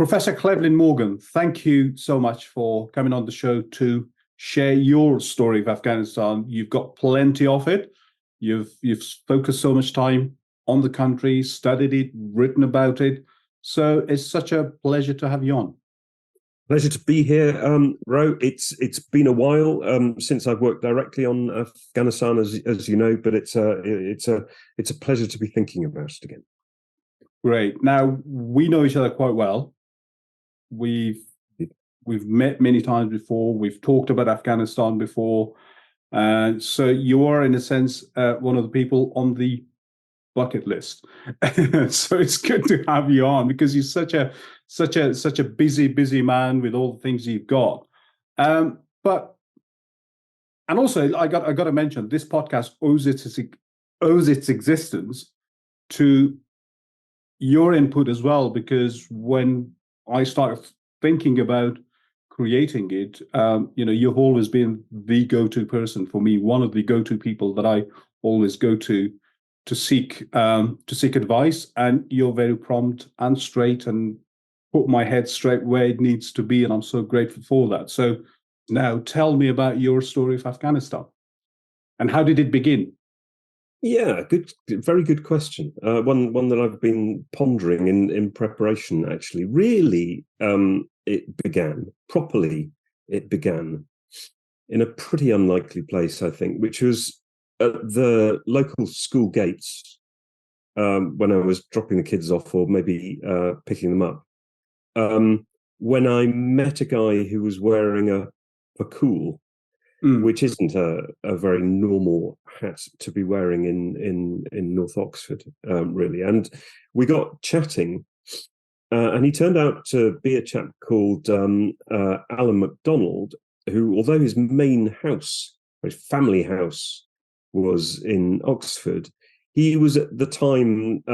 Professor Llewelyn Morgan, thank you so much for coming on the show to share your story of Afghanistan. You've got plenty of it. You've focused so much time on the country, studied it, written about it. So it's such a pleasure to have you on. Pleasure to be here, Ro. It's been a while since I've worked directly on Afghanistan, as you know, but it's a pleasure to be thinking about it again. Great. Now we know each other quite well. We've met many times before. We've talked about Afghanistan before. So you are, in a sense, one of the people on the bucket list. So it's good to have you on because you're such a busy man with all the things you've got. And also I got to mention this podcast owes its existence to your input as well, because when I started thinking about creating it, you've always been the go-to person for me, one of the go-to people that I always go to seek advice, and you're very prompt and straight and put my head straight where it needs to be, and I'm so grateful for that. So now tell me about your story of Afghanistan and how did it begin? Yeah, very good question. One that I've been pondering in preparation. Actually, really, it began in a pretty unlikely place, I think, which was at the local school gates when I was dropping the kids off, or maybe picking them up. When I met a guy who was wearing a pakul, which isn't a very normal hat to be wearing in North Oxford, really. And we got chatting, and he turned out to be a chap called Alan MacDonald, who, although his main house, his family house, was in Oxford, he was at the time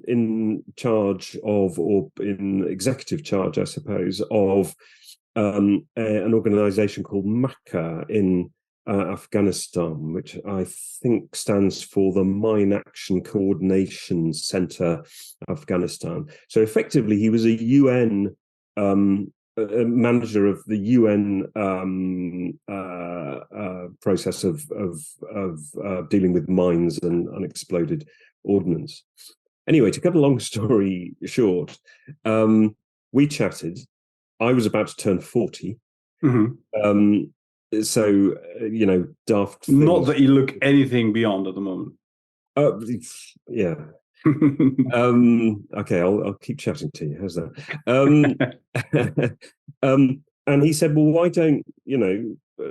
in charge of, or in executive charge, I suppose, of an organization called MACA in Afghanistan, which I think stands for the Mine Action Coordination Center Afghanistan. So effectively, he was a UN manager of the UN process of dealing with mines and unexploded ordnance. Anyway, to cut a long story short, we chatted. I was about to turn 40. Mm-hmm. So, daft things. Not that you look anything beyond at the moment. Yeah. Okay, I'll keep chatting to you. How's that? And he said, well, why don't,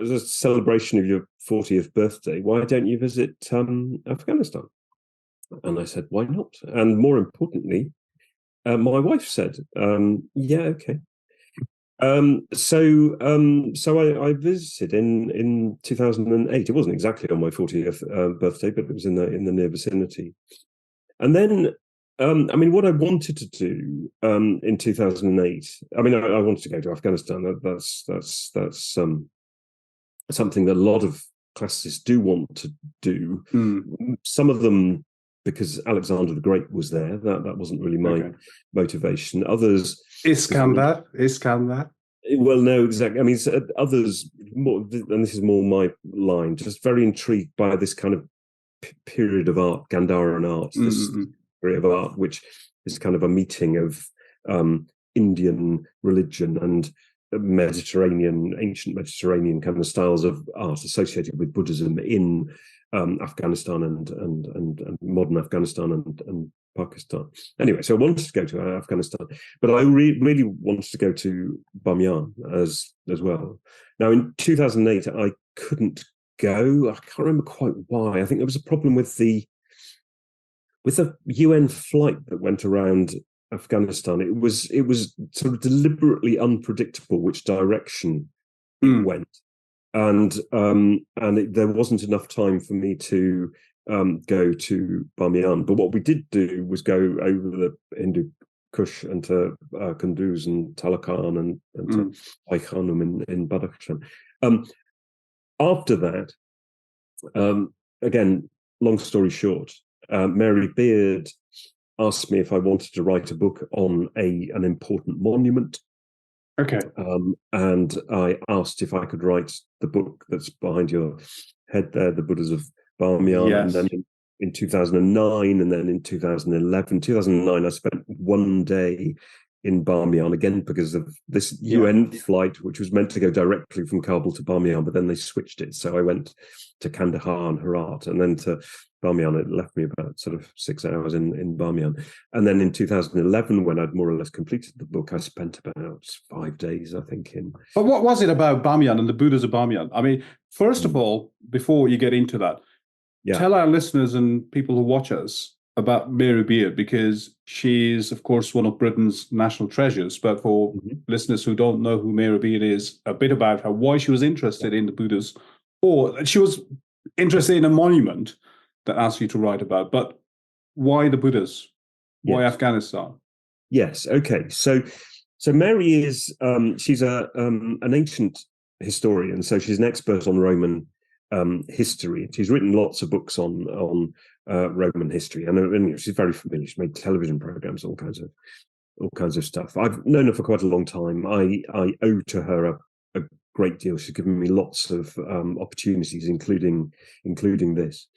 as a celebration of your 40th birthday, why don't you visit Afghanistan? And I said, why not? And more importantly, my wife said, yeah, okay. So I visited in 2008. It wasn't exactly on my 40th birthday, but it was in the near vicinity. And then, what I wanted to do in 2008, I wanted to go to Afghanistan. That's something that a lot of classicists do want to do. Some of them because Alexander the Great was there. That wasn't really my motivation. Others, Iskandar. Well, no, exactly. Others, more, and this is more my line, just very intrigued by this kind of period of art, Gandharan art, this period of art, which is kind of a meeting of Indian religion and ancient Mediterranean kind of styles of art associated with Buddhism in Afghanistan and modern Afghanistan and Pakistan. Anyway, so I wanted to go to Afghanistan, but I really wanted to go to Bamiyan as well. Now, in 2008, I couldn't go. I can't remember quite why. I think there was a problem with the UN flight that went around Afghanistan. It was sort of deliberately unpredictable which direction it went, and there wasn't enough time for me to go to Bamiyan. But what we did do was go over the Hindu Kush and to Kunduz and Talakan and to Baikhanum in Badakhshan. After that, again, long story short, Mary Beard asked me if I wanted to write a book on an important monument. Okay. And I asked if I could write the book that's behind your head there, The Buddhas of Bamiyan. Yes. And then in 2009, and then in 2009, I spent one day in Bamiyan again because of this UN flight, which was meant to go directly from Kabul to Bamiyan, but then they switched it. So I went to Kandahar and Herat, and then to Bamiyan. It left me about sort of 6 hours in Bamiyan. And then in 2011, when I'd more or less completed the book, I spent about 5 days, I think, in. But what was it about Bamiyan and the Buddhas of Bamiyan? I mean, first of all, before you get into that, tell our listeners and people who watch us about Mary Beard, because she's, of course, one of Britain's national treasures. But for listeners who don't know who Mary Beard is, a bit about her, why she was interested in the Buddhas, or she was interested in a monument that asked you to write about. But why the Buddhas? Why Afghanistan? Yes. Okay. So Mary is she's an ancient historian, so she's an expert on Roman history. She's written lots of books on Roman history, and she's very familiar. She's made television programs, all kinds of stuff. I've known her for quite a long time. I owe to her a great deal. She's given me lots of opportunities, including this.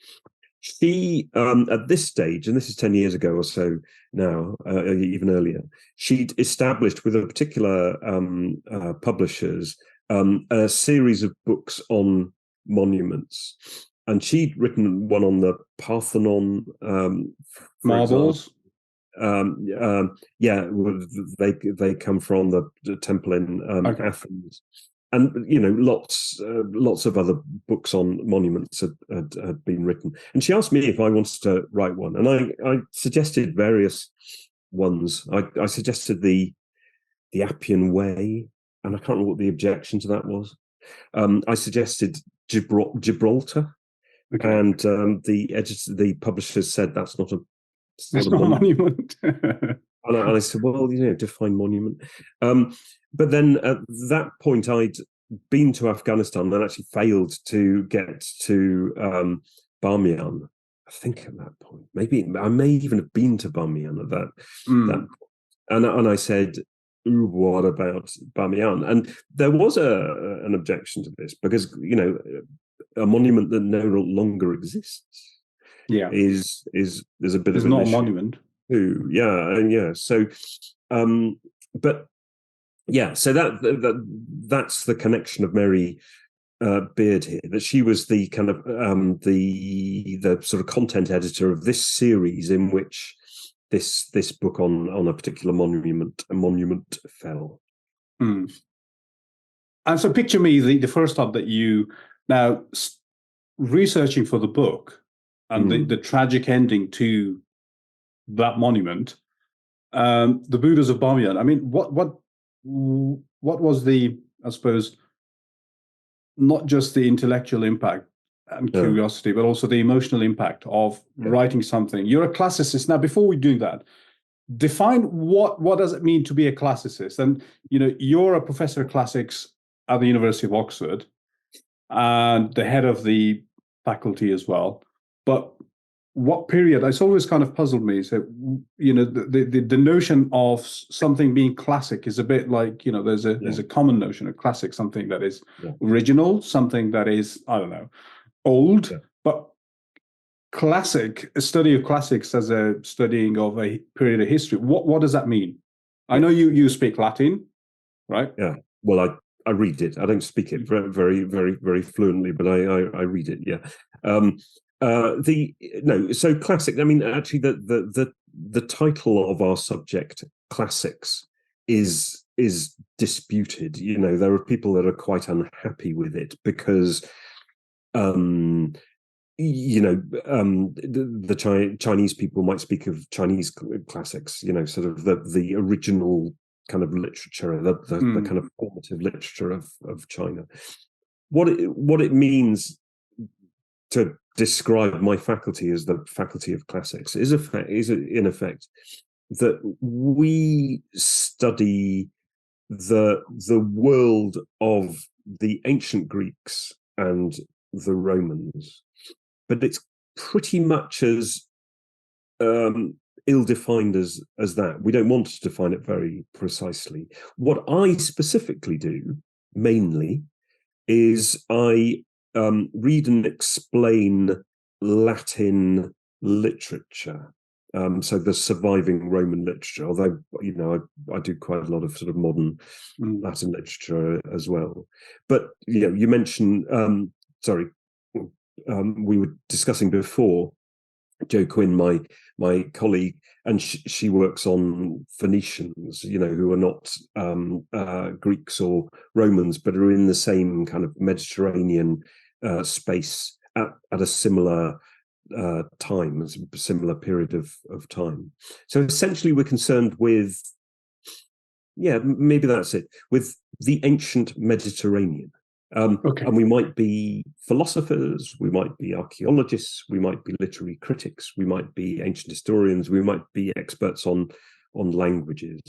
She, at this stage, and this is 10 years ago or so now, even earlier, she'd established with a particular publishers a series of books on monuments. And she'd written one on the Parthenon. Marbles? Yeah, they come from the temple in Athens. And lots of other books on monuments had been written. And she asked me if I wanted to write one, and I suggested various ones. I suggested the Appian Way, and I can't remember what the objection to that was. I suggested Gibraltar, and the publishers said that's not a monument. And I said, well, define monument. But then at that point, I'd been to Afghanistan and actually failed to get to Bamiyan. I think at that point, maybe I may even have been to Bamiyan at that point. And I said, ooh, what about Bamiyan? And there was an objection to this because, a monument that no longer exists is there's a bit of an not issue. A monument. So but so that's the connection of Mary Beard here, that she was the kind of the sort of content editor of this series in which this book on a particular monument fell. And so picture me the first time that you now researching for the book and the tragic ending to that monument, the Buddhas of Bamiyan. I mean, what was the, I suppose, not just the intellectual impact and curiosity, but also the emotional impact of writing something? You're a classicist. Now, before we do that, define what does it mean to be a classicist? And you're a professor of classics at the University of Oxford and the head of the faculty as well. But what period? It's always kind of puzzled me. So, the notion of something being classic is a bit like, there's a common notion of classic, something that is original, something that is, I don't know, old. But classic, a study of classics as a studying of a period of history. What does that mean? I know you speak Latin, right? Yeah. Well, I read it. I don't speak it very, very, very, very fluently, but I read it. Yeah. So classic. I mean, actually, the title of our subject, classics, is disputed. There are people that are quite unhappy with it because, the Chinese people might speak of Chinese classics. Sort of the original kind of literature, the kind of formative literature of China. What it means to describe my faculty as the faculty of classics is in effect that we study the world of the ancient Greeks and the Romans, but it's pretty much as ill-defined as that. We don't want to define it very precisely. What I specifically do, mainly, is I read and explain Latin literature. So the surviving Roman literature, although, you know, I do quite a lot of sort of modern Latin literature as well. But, you know, you mentioned, we were discussing before, Jo Quinn, my colleague, and she works on Phoenicians, you know, who are not Greeks or Romans, but are in the same kind of Mediterranean space at a similar time, a similar period of time. So essentially, we're concerned with, maybe that's it, with the ancient Mediterranean. And we might be philosophers, we might be archaeologists, we might be literary critics, we might be ancient historians, we might be experts on languages.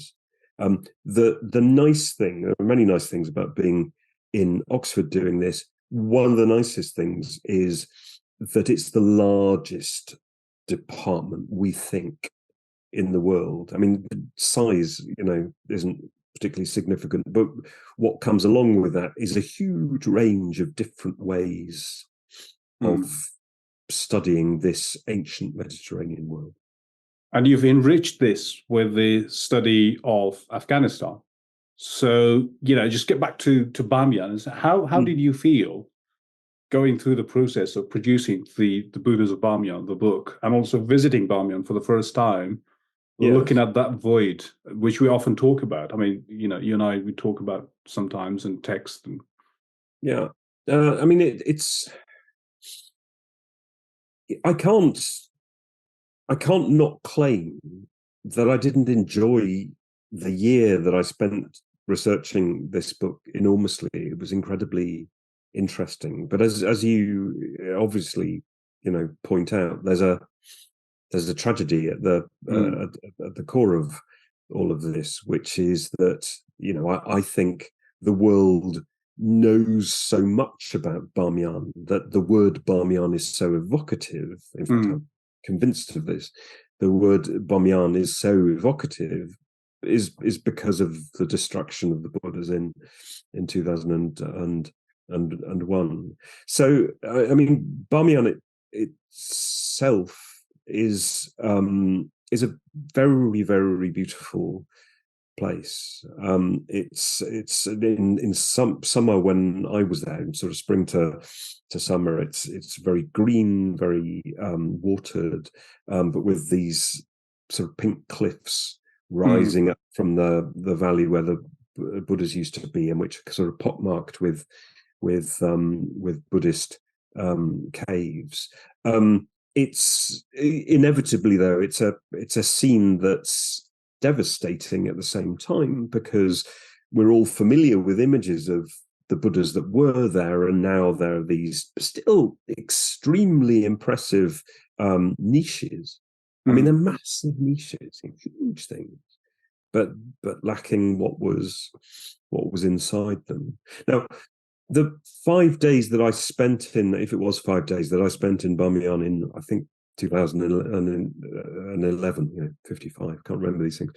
The nice thing, there are many nice things about being in Oxford doing this. One of the nicest things is that it's the largest department, we think, in the world. I mean, size, you know, isn't particularly significant, but what comes along with that is a huge range of different ways of studying this ancient Mediterranean world. And you've enriched this with the study of Afghanistan. So, you know, just get back to Bamiyan. How did you feel going through the process of producing the Buddhas of Bamiyan, the book, and also visiting Bamiyan for the first time, looking at that void, which we often talk about? I mean, you know, you and I, we talk about sometimes in text. And I mean, it's. I can't not claim that I didn't enjoy the year that I spent researching this book enormously. It was incredibly interesting. But as you obviously, you know, point out, there's a tragedy at the core of all of this, which is that, you know, I think the world knows so much about Bamiyan that the word Bamiyan is so evocative. In fact, I'm convinced of this. The word Bamiyan is so evocative is because of the destruction of the Buddhas in 2001. So, I mean, Bamiyan itself is a very, very beautiful place. It's in some summer when I was there, in sort of spring to summer. It's very green, very watered, but with these sort of pink cliffs rising up from the valley where the Buddhas used to be, and which are sort of pockmarked with Buddhist caves. It's inevitably, though, it's a scene that's devastating at the same time, because we're all familiar with images of the Buddhas that were there, and now there are these still extremely impressive niches. I mean, they're massive niches, huge things, but lacking what was inside them. Now, the 5 days that I spent if it was 5 days that I spent in Bamiyan in, I think, 2011, 55, can't remember these things.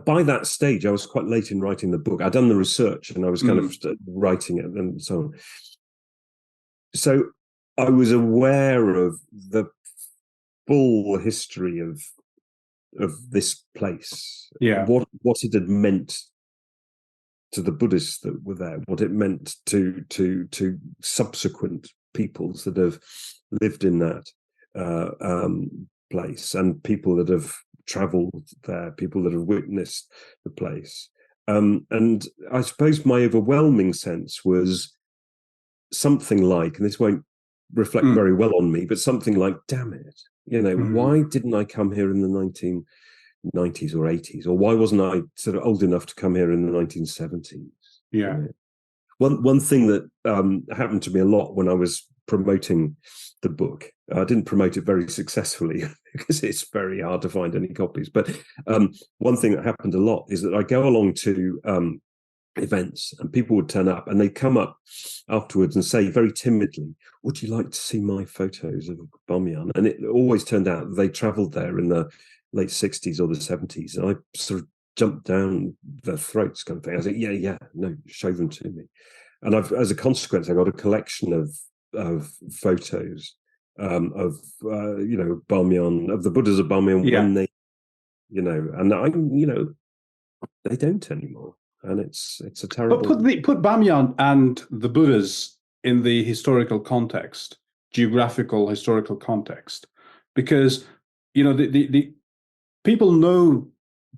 By that stage, I was quite late in writing the book. I'd done the research and I was kind of writing it and so on. So I was aware of the full history of this place, what it had meant to the Buddhists that were there, what it meant to subsequent peoples that have lived in that place, and people that have traveled there, people that have witnessed the place. And I suppose my overwhelming sense was something like, and this won't reflect very well on me, but something like, damn it, why didn't I come here in the 1990s or 80s? Or why wasn't I sort of old enough to come here in the 1970s? Yeah. One thing that happened to me a lot when I was promoting the book, I didn't promote it very successfully because it's very hard to find any copies. But one thing that happened a lot is that I go along to events, and people would turn up, and they'd come up afterwards and say very timidly, "Would you like to see my photos of Bamiyan?" And it always turned out that they travelled there in the late 60s or the 70s, and I sort of jumped down their throats, kind of thing. I said, "Yeah, no, show them to me." And as a consequence, I got a collection of photos of Bamiyan, of the Buddhas of Bamiyan when they, and they don't anymore. And it's a terrible. But put Bamiyan and the Buddhas in the historical context, geographical historical context, because the people know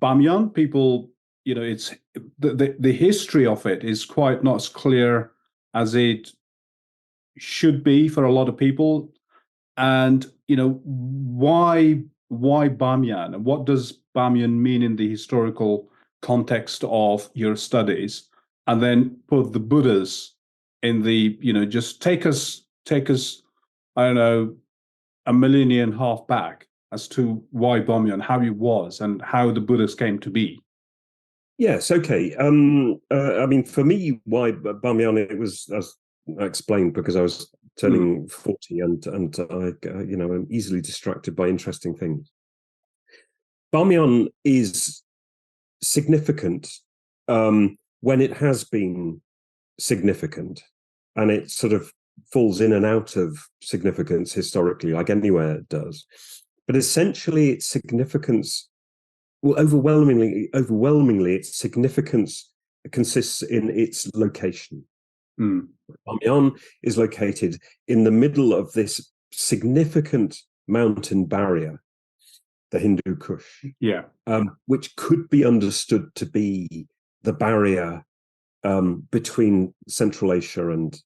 Bamiyan. People, it's the history of it is quite not as clear as it should be for a lot of people. And why Bamiyan, and what does Bamiyan mean in the historical context of your studies? And then put the Buddhas in the, just take us, I don't know, a millennia and a half back as to why Bamiyan, how it was, and how the Buddhas came to be. Yes, okay. I mean, for me, why Bamiyan? It was, as I explained, because I was turning 40, and I'm easily distracted by interesting things. Bamiyan is significant when it has been significant, and it sort of falls in and out of significance historically, like anywhere it does. But essentially, its significance, well, overwhelmingly, its significance consists in its location. Bamiyan is located in the middle of this significant mountain barrier, the Hindu Kush, which could be understood to be the barrier between Central Asia and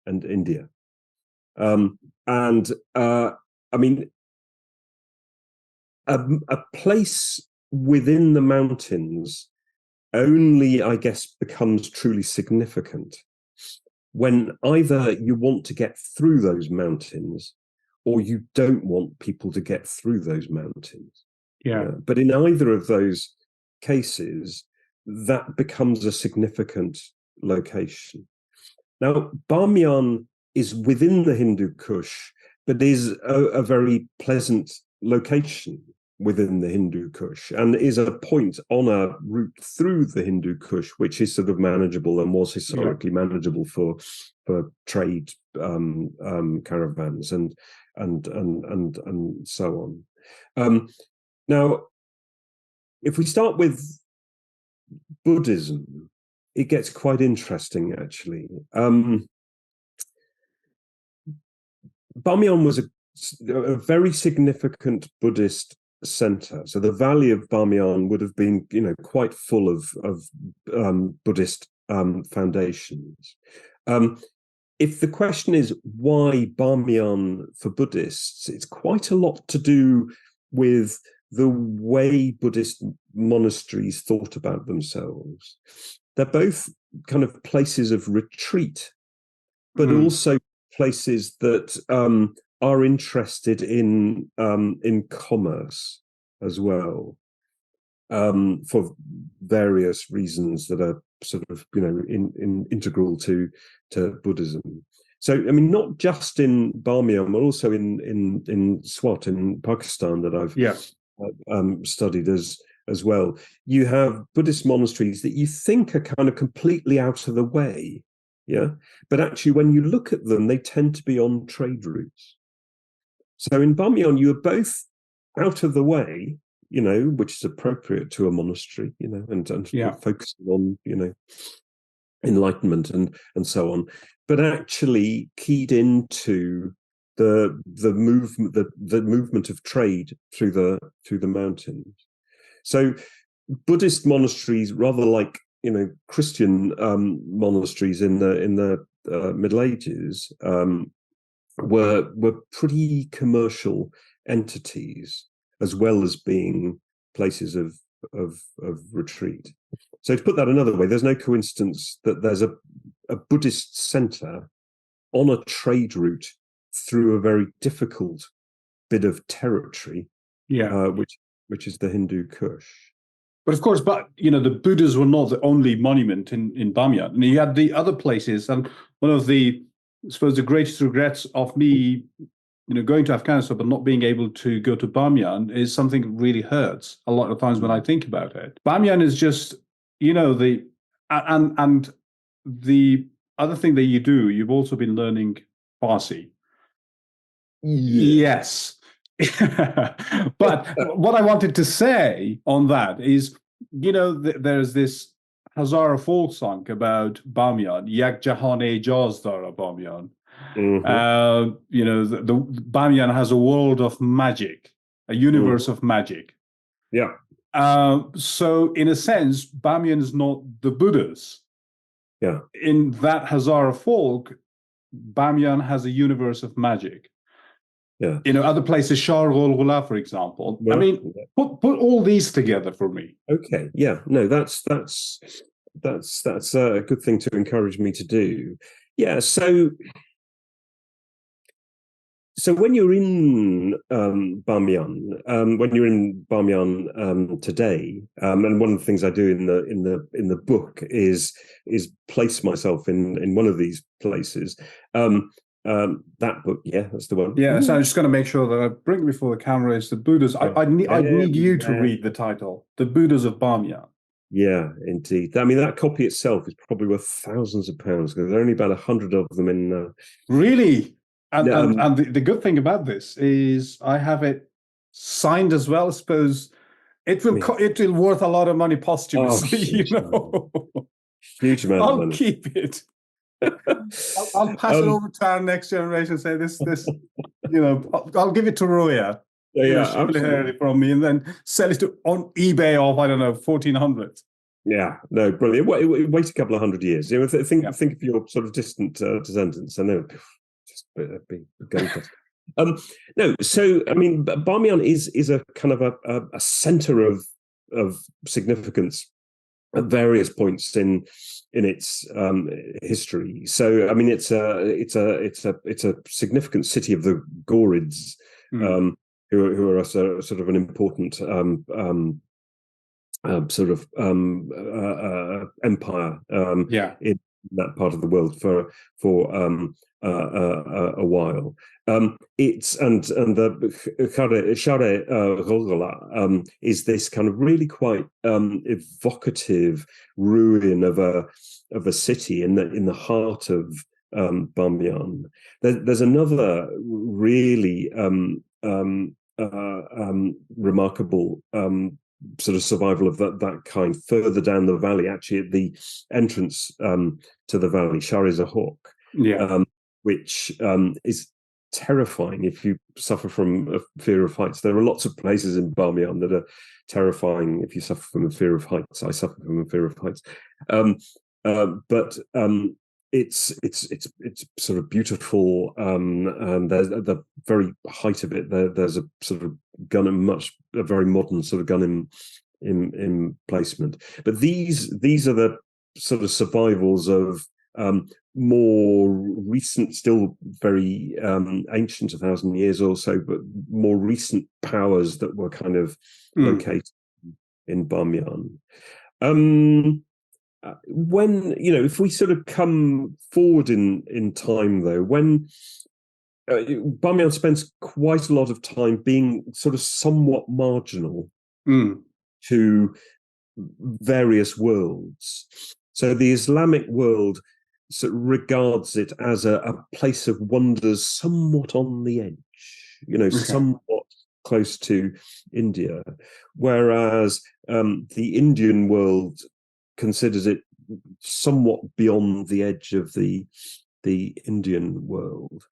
India. I mean, a place within the mountains only, I guess, becomes truly significant when either you want to get through those mountains or you don't want people to get through those mountains. But in either of those cases, that becomes a significant location. Now, Bamiyan is within the Hindu Kush, but is a very pleasant location within the Hindu Kush, and is a point on a route through the Hindu Kush, which is sort of manageable and was historically manageable for trade caravans and so on. Now, if we start with Buddhism, it gets quite interesting, actually. Bamiyan was a very significant Buddhist center. So the valley of Bamiyan would have been, quite full of Buddhist foundations. If the question is why Bamiyan for Buddhists, it's quite a lot to do with the way Buddhist monasteries thought about themselves. They're both kind of places of retreat, but also places that are interested in commerce as well, for various reasons that are sort of integral to Buddhism. So, I mean, not just in Bamiyan, but also in Swat in Pakistan that I've studied as well. You have Buddhist monasteries that you think are kind of completely out of the way, but actually, when you look at them, they tend to be on trade routes. So in Bamiyan, you are both out of the way, which is appropriate to a monastery, and focusing on, enlightenment and so on, but actually keyed into the movement of trade through the mountains. So Buddhist monasteries, rather like Christian monasteries in the Middle Ages, were pretty commercial entities, as well as being places of retreat. So to put that another way, there's no coincidence that there's a Buddhist center on a trade route through a very difficult bit of territory, which is the Hindu Kush. But of course, but the Buddhas were not the only monument in Bamiyan. And you had the other places, and one of the, I suppose, the greatest regrets of me, going to Afghanistan but not being able to go to Bamiyan is something that really hurts a lot of times when I think about it. Bamiyan is just, and the other thing that you've also been learning Farsi. Yes. But what I wanted to say on that is, there's this Hazara folk song about Bamiyan, Yak Jahan Ejaz Dara Bamiyan. The Bamiyan has a world of magic, a universe of magic. Yeah. So in a sense, Bamiyan is not the Buddhas. Yeah. In that Hazara folk, Bamiyan has a universe of magic. Yeah. Other places, Shar Gula, for example. Yeah. I mean, put all these together for me. Okay. Yeah. No, that's a good thing to encourage me to do. Yeah. So when you're in Bamiyan, today, and one of the things I do in the book is place myself in one of these places. That book, yeah, that's the one. Yeah, so I'm just going to make sure that I bring before the camera is the Buddhas. I need you to read the title, The Buddhas of Bamiyan. Yeah, indeed. I mean, that copy itself is probably worth thousands of pounds because there are only about 100 of them in. Really? And the good thing about this is I have it signed as well. I suppose it will worth a lot of money posthumously. Huge amount of money. I'll keep it. I'll pass it over to our next generation. Say this. I'll give it to Roya. Yeah, she'll inherit it from me, and then sell it on eBay off 1,400. Yeah, no, brilliant. Wait a couple of hundred years. Think of your sort of distant descendants, and they'll just be going past. No, so I mean, Bamiyan is a kind of a center of significance at various points in its history. So I mean, it's a significant city of the Ghurids, who are a sort of an important empire in that part of the world for a while. It's and the Share Rogola is this kind of really quite evocative ruin of a city in the heart of Bamiyan. There's another really remarkable sort of survival of that kind further down the valley, actually at the entrance to the valley, Shar Hawk, which is terrifying if you suffer from a fear of heights. There are lots of places in Bamiyan that are terrifying if you suffer from a fear of heights. I suffer from a fear of heights, but it's sort of beautiful, and there's at the very height of it there's a sort of a very modern sort of gun emplacement. But these are the sort of survivals of more recent, still very ancient, 1,000 years or so, but more recent powers that were kind of located in Bamiyan. When if we sort of come forward in time, though, when Bamiyan spends quite a lot of time being sort of somewhat marginal to various worlds. So the Islamic world sort of regards it as a place of wonders, somewhat on the edge, somewhat close to India, whereas the Indian world considers it somewhat beyond the edge of the Indian world.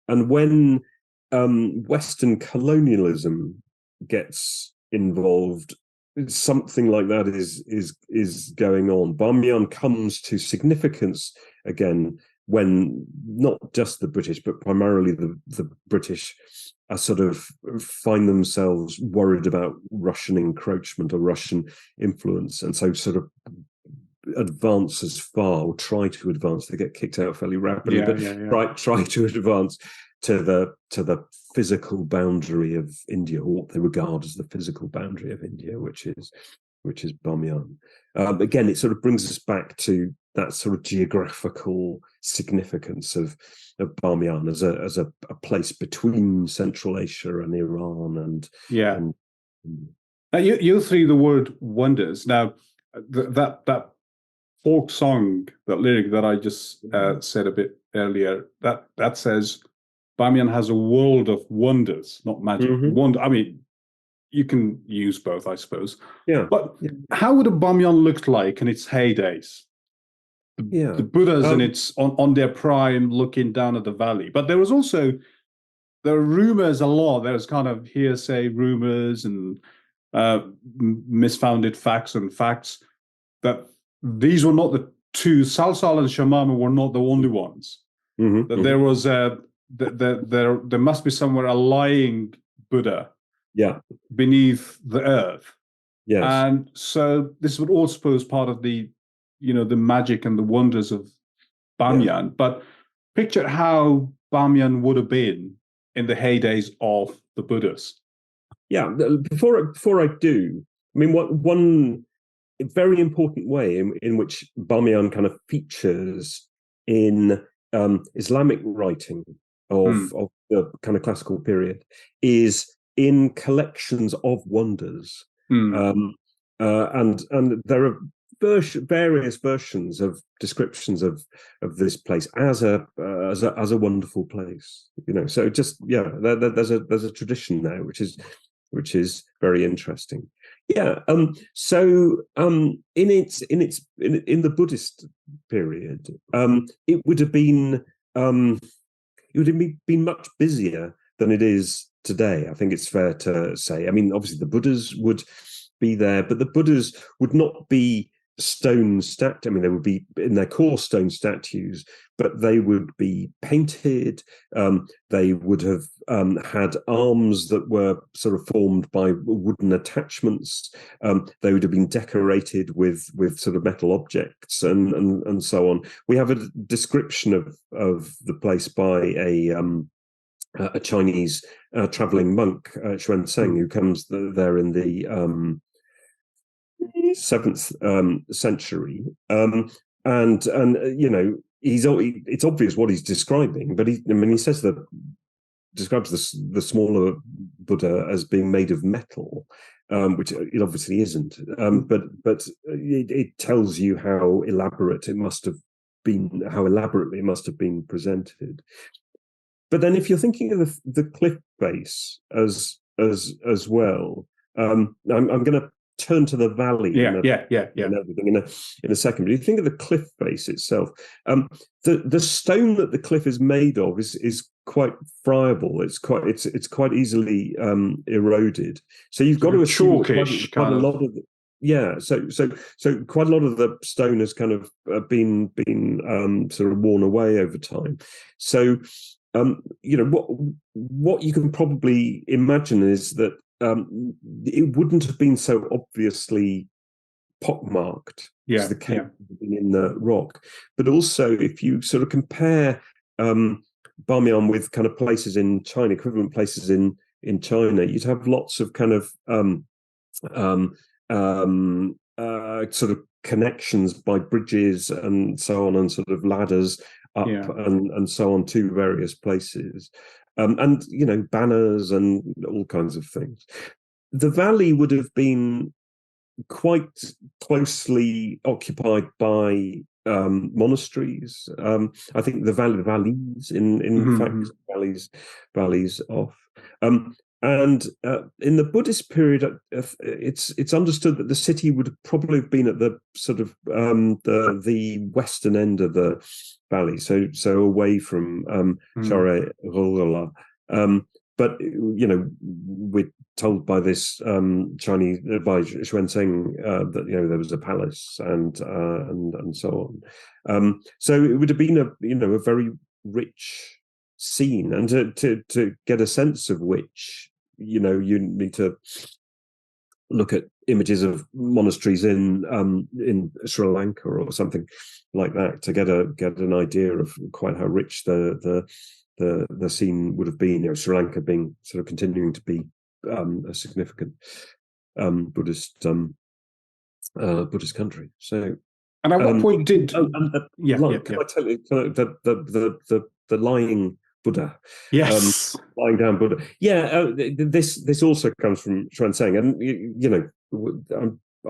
And when Western colonialism gets involved, something like that is going on. Bamiyan comes to significance again when not just the British, but primarily the British are sort of find themselves worried about Russian encroachment or Russian influence, and so sort of advance as far, or try to advance. They get kicked out fairly rapidly, try to advance to the physical boundary of India, or what they regard as the physical boundary of India, which is Bamiyan. Again, it sort of brings us back to that sort of geographical significance of Bamiyan as a place between Central Asia and Iran, and Now you threw the word wonders. Now that folk song, that lyric that I just said a bit earlier, that says Bamiyan has a world of wonders, not magic. Wonder. I mean, you can use both, I suppose. Yeah. But how would a Bamiyan look like in its heydays? The Buddhas in its on their prime, looking down at the valley. But there are rumors a lot. There's kind of hearsay rumors and misfounded facts that these were not the two. Salsal and Shamama were not the only ones. That there was there must be somewhere a lying Buddha beneath the earth. Yes. And so this would all suppose part of the magic and the wonders of Bamiyan. But picture how Bamiyan would have been in the heydays of the Buddhas. Yeah. Before I do, I mean, one very important way in which Bamiyan kind of features in Islamic writing of the kind of classical period is in collections of wonders. And there are various versions of descriptions of this place as a wonderful place. So just there's a tradition now which is very interesting. So in the Buddhist period, it would have been much busier than it is today. I think it's fair to say. I mean, obviously the Buddhas would be there, but the Buddhas would not be stone statues. I mean, they would be in their core stone statues, but they would be painted. They would have had arms that were sort of formed by wooden attachments. They would have been decorated with sort of metal objects and so on. We have a description of the place by a Chinese traveling monk, Xuanzeng, who comes there in the 7th century, and it's obvious what he's describing, but he describes the smaller Buddha as being made of metal, which it obviously isn't. But it tells you how elaborately it must have been presented. But then, if you're thinking of the cliff face as well, I'm going to turn to the valley and everything in a second. But you think of the cliff face itself, the stone that the cliff is made of is quite friable. It's quite easily eroded. So you've got to assume quite a lot of so quite a lot of the stone has kind of been sort of worn away over time. So what you can probably imagine is that it wouldn't have been so obviously pockmarked as the cave in the rock. But also, if you sort of compare Bamiyan with kind of places in China, equivalent places in China, you'd have lots of kind of sort of connections by bridges and so on, and sort of ladders up and so on to various places. And banners and all kinds of things. The valley would have been quite closely occupied by monasteries. I think the valleys, in fact, valleys off. And in the Buddhist period, it's understood that the city would have probably been at the sort of the western end of the valley, so away from Share Rola. But we're told by this Chinese by Xuanzeng that there was a palace and so on. So it would have been a very rich scene, and to get a sense of which you need to look at images of monasteries in Sri Lanka or something like that to get an idea of quite how rich the scene would have been. Sri Lanka being sort of continuing to be a significant Buddhist Buddhist country. So, And at what point did? can I tell you the lying Buddha? Yes. Lying down Buddha. Yeah, this also comes from Xuanzang, and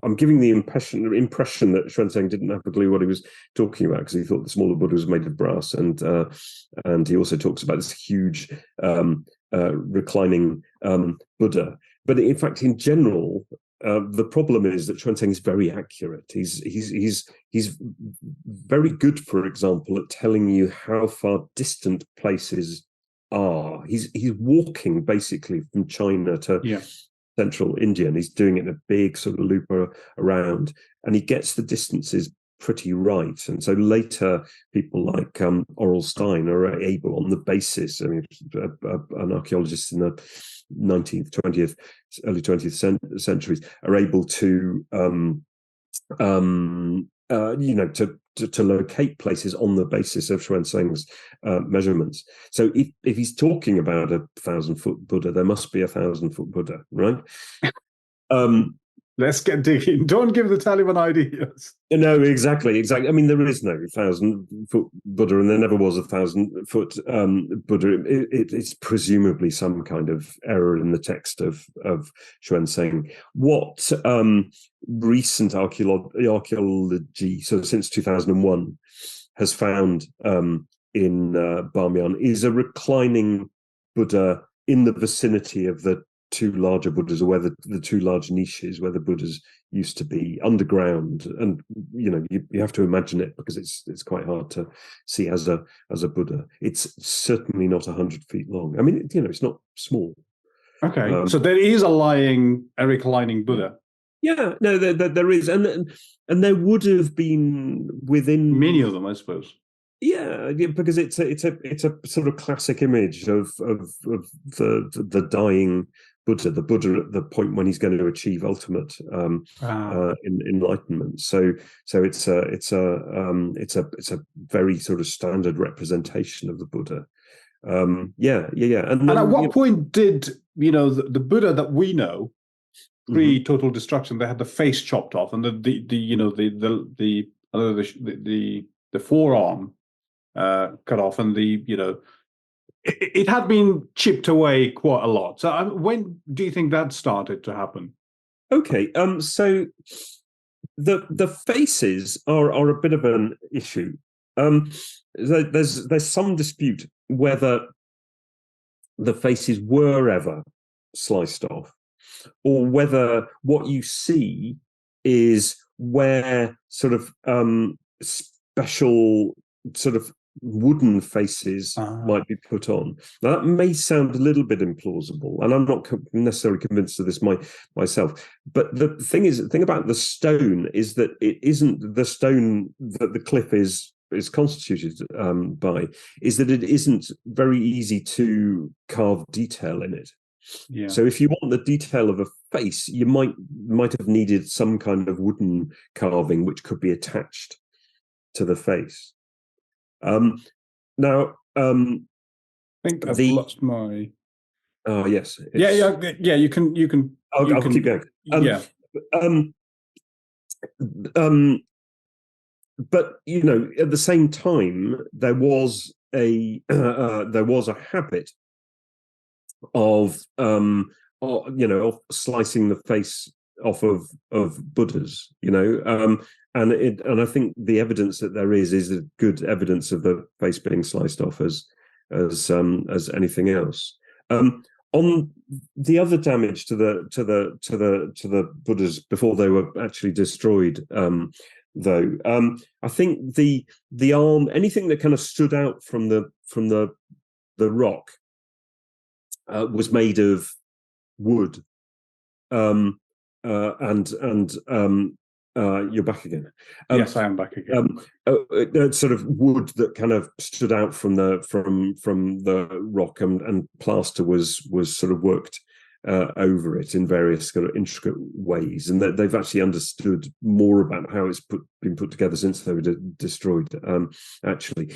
I'm giving the impression that Xuanzang didn't have a clue what he was talking about, because he thought the smaller Buddha was made of brass, and he also talks about this huge reclining Buddha. But in fact, in general, the problem is that Xuanzang is very accurate. He's very good, for example, at telling you how far distant places are. He's walking basically from China to central India, and he's doing it in a big sort of loop around, and he gets the distances pretty right. And so later, people like Oral Stein are able, on the basis, I mean, an archaeologist in the 19th, 20th, early 20th centuries, are able to to locate places on the basis of Xuanzang's measurements. So if he's talking about 1,000-foot Buddha, there must be 1,000-foot Buddha, right? Let's get digging. Don't give the Taliban ideas. No, exactly. I mean, there is no 1,000-foot Buddha, and there never was 1,000-foot Buddha. It's presumably some kind of error in the text of Xuanzang. What recent archaeology, so since 2001, has found in Bamiyan is a reclining Buddha in the vicinity of the two larger Buddhas, or where the two large niches where the Buddhas used to be underground. And you have to imagine it, because it's quite hard to see as a Buddha. It's certainly not 100 feet long. I mean, it's not small. Okay, so there is a reclining Buddha. Yeah, no, there is, and there would have been within many of them, I suppose. Yeah, because it's a sort of classic image of the dying Buddha, the Buddha at the point when he's going to achieve ultimate enlightenment. So it's a very sort of standard representation of the Buddha. And at what point did the Buddha that we know, pre-total destruction, they had the face chopped off and the forearm cut off, and it had been chipped away quite a lot. So when do you think that started to happen? Okay, so the faces are a bit of an issue. There's some dispute whether the faces were ever sliced off, or whether what you see is where sort of special sort of wooden faces might be put on. Now, that may sound a little bit implausible, and I'm not necessarily convinced of this myself. But the thing about the stone is that it isn't the stone that the cliff is constituted by, is that it isn't very easy to carve detail in it. Yeah. So if you want the detail of a face, you might have needed some kind of wooden carving which could be attached to the face. Now, I think I've lost my. Oh yes. Yeah. You can. I'll keep going. But at the same time, there was a habit of of slicing the face off of Buddhas, and I think the evidence that there is a good evidence of the face being sliced off as anything else. On the other damage to the Buddhas before they were actually destroyed, though, I think the arm, anything that kind of stood out from the rock, was made of wood, and you're back again. Yes, I am back again. Sort of wood that kind of stood out from the rock, and plaster was sort of worked over it in various kind of intricate ways, and they've actually understood more about how it's been put together since they were destroyed. Actually,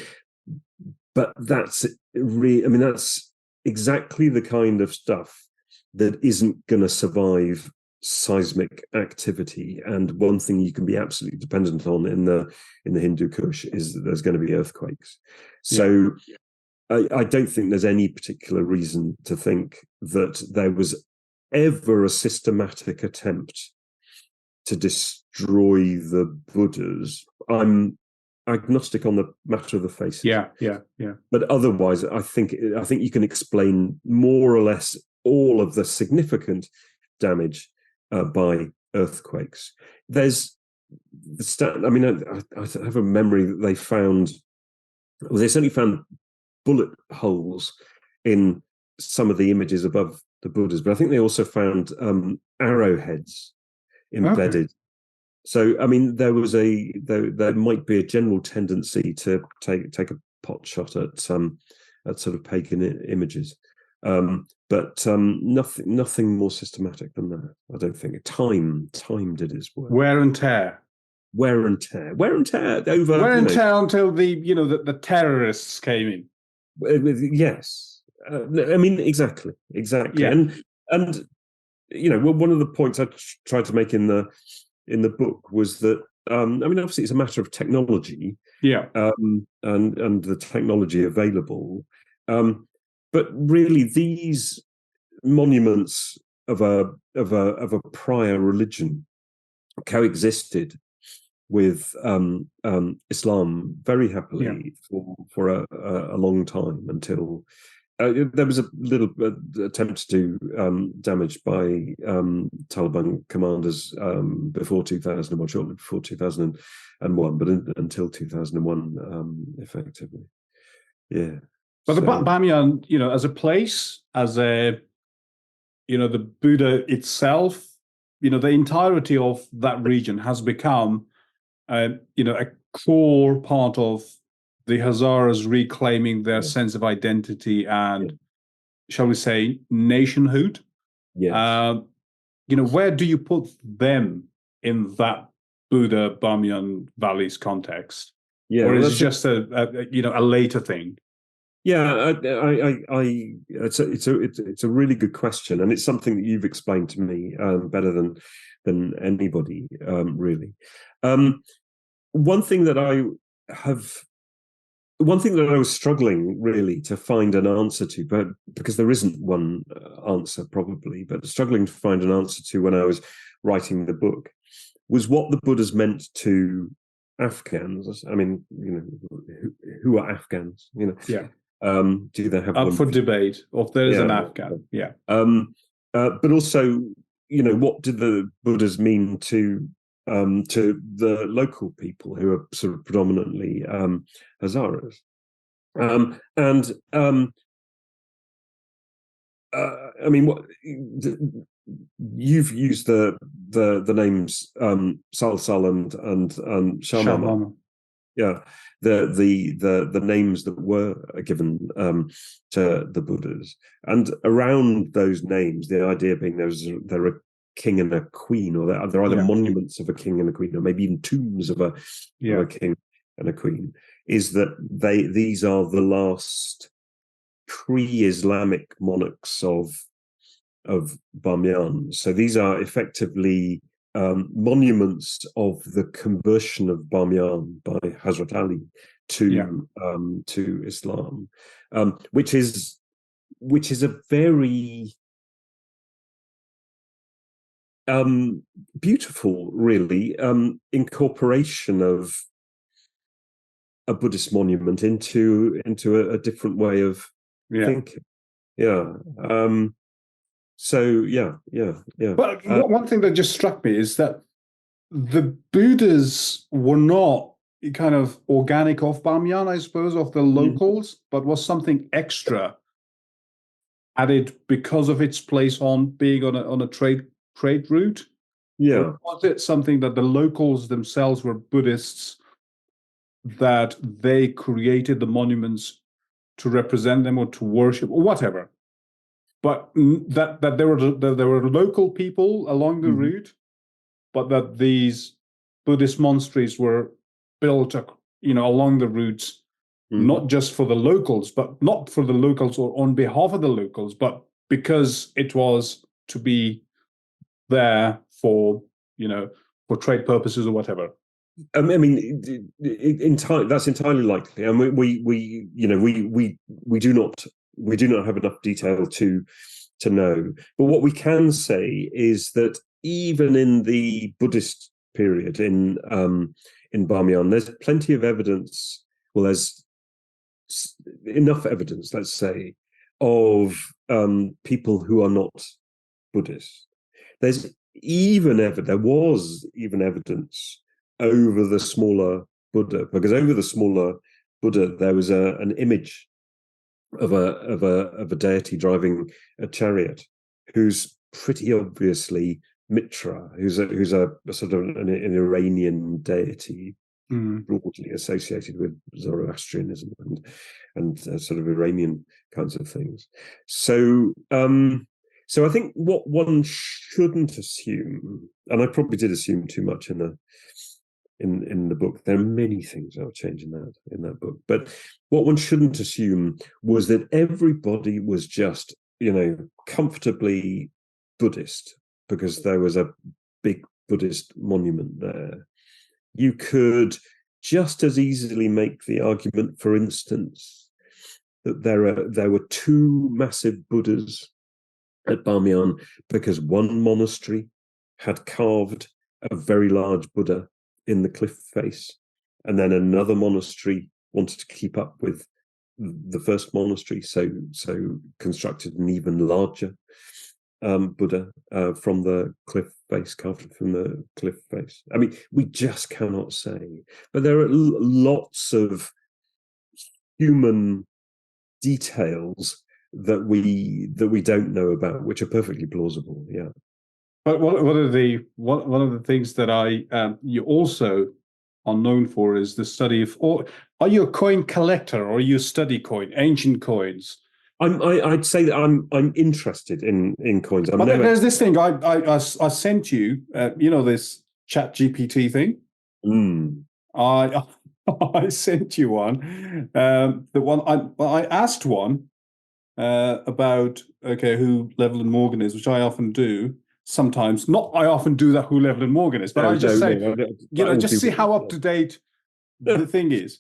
but that's that's exactly the kind of stuff that isn't going to survive seismic activity, and one thing you can be absolutely dependent on in the Hindu Kush is that there's going to be earthquakes. So I don't think there's any particular reason to think that there was ever a systematic attempt to destroy the Buddhas. I'm agnostic on the matter of the faces. Yeah. But otherwise, I think you can explain more or less all of the significant damage by earthquakes. There's I mean, I have a memory that they certainly found bullet holes in some of the images above the Buddhas, but I think they also found arrowheads embedded. Okay. So, I mean, there might be a general tendency to take a pot shot at sort of pagan images, but nothing more systematic than that. I don't think. Time did its work. Wear and tear over. Wear and tear until the terrorists came in. Yes, I mean exactly, yeah. and one of the points I tried to make in the book was that I mean obviously it's a matter of technology, and the technology available, but really these monuments of a prior religion coexisted with Islam very happily for a long time, until there was a little attempt to do damage by Taliban commanders before 2001, shortly before 2001, but until 2001, effectively. Yeah. But the Bamiyan, as a place, as the Buddha itself, the entirety of that region has become a core part of the Hazaras reclaiming their sense of identity and, shall we say, nationhood. Yeah. Where do you put them in that Buddha Bamiyan Valley's context? Yeah, or is it just a later thing? Yeah, it's a really good question, and it's something that you've explained to me better than anybody, really. One thing that I was struggling really to find an answer to, but because there isn't one answer probably, but struggling to find an answer to when I was writing the book, was what the Buddhas meant to Afghans. I mean, who are Afghans? Do they have up for debate? Or if there is an Afghan, but also, what did the Buddhas mean to the local people who are sort of predominantly Hazaras? I mean, what you've used the names Salsal and Shamama. Yeah, the names that were given to the Buddhas, and around those names, the idea being there are a king and a queen, or they're either monuments of a king and a queen, or maybe even tombs of a king and a queen. Is that these are the last pre-Islamic monarchs of Bamiyan. So these are effectively monuments of the conversion of Bamiyan by Hazrat Ali to Islam, which is a very beautiful, really, incorporation of a Buddhist monument into a different way of thinking. But one thing that just struck me is that the Buddhas were not kind of organic of Bamiyan, I suppose, of the locals, but was something extra added because of its place on being on a trade route. Yeah. Or was it something that the locals themselves were Buddhists, that they created the monuments to represent them or to worship or whatever? But that there were local people along the route, but that these Buddhist monasteries were built, along the routes, not just for the locals, but not for the locals or on behalf of the locals, but because it was to be there for, for trade purposes or whatever. I mean, that's entirely likely, and we do not have enough detail to know. But what we can say is that even in the Buddhist period in Bamiyan, there's plenty of evidence. Well, there's enough evidence, let's say, of people who are not Buddhist. There was even evidence over the smaller Buddha, because over the smaller Buddha there was an image of a deity driving a chariot, who's pretty obviously Mitra, who's a sort of an Iranian deity, broadly associated with Zoroastrianism and sort of Iranian kinds of things. So I think what one shouldn't assume, and I probably did assume too much in the book. There are many things I would change in that book, but what one shouldn't assume was that everybody was just comfortably Buddhist because there was a big Buddhist monument there. You could just as easily make the argument, for instance, that there were two massive Buddhas at Bamiyan because one monastery had carved a very large Buddha in the cliff face, and then another monastery wanted to keep up with the first monastery, so constructed an even larger Buddha from the cliff face, carved from the cliff face. I mean, we just cannot say, but there are lots of human details that we don't know about, which are perfectly plausible. Yeah. But one of the things that you also are known for is the study of. Or are you a coin collector, or you study ancient coins? I'd say that I'm interested in coins. But there's this thing I sent you. This Chat GPT thing. I sent you one. The one I asked one about who Llewelyn Morgan is, which I often do. Sometimes, not I often do that who Llewelyn Morgan is, but I just say, just see how up to date the thing is.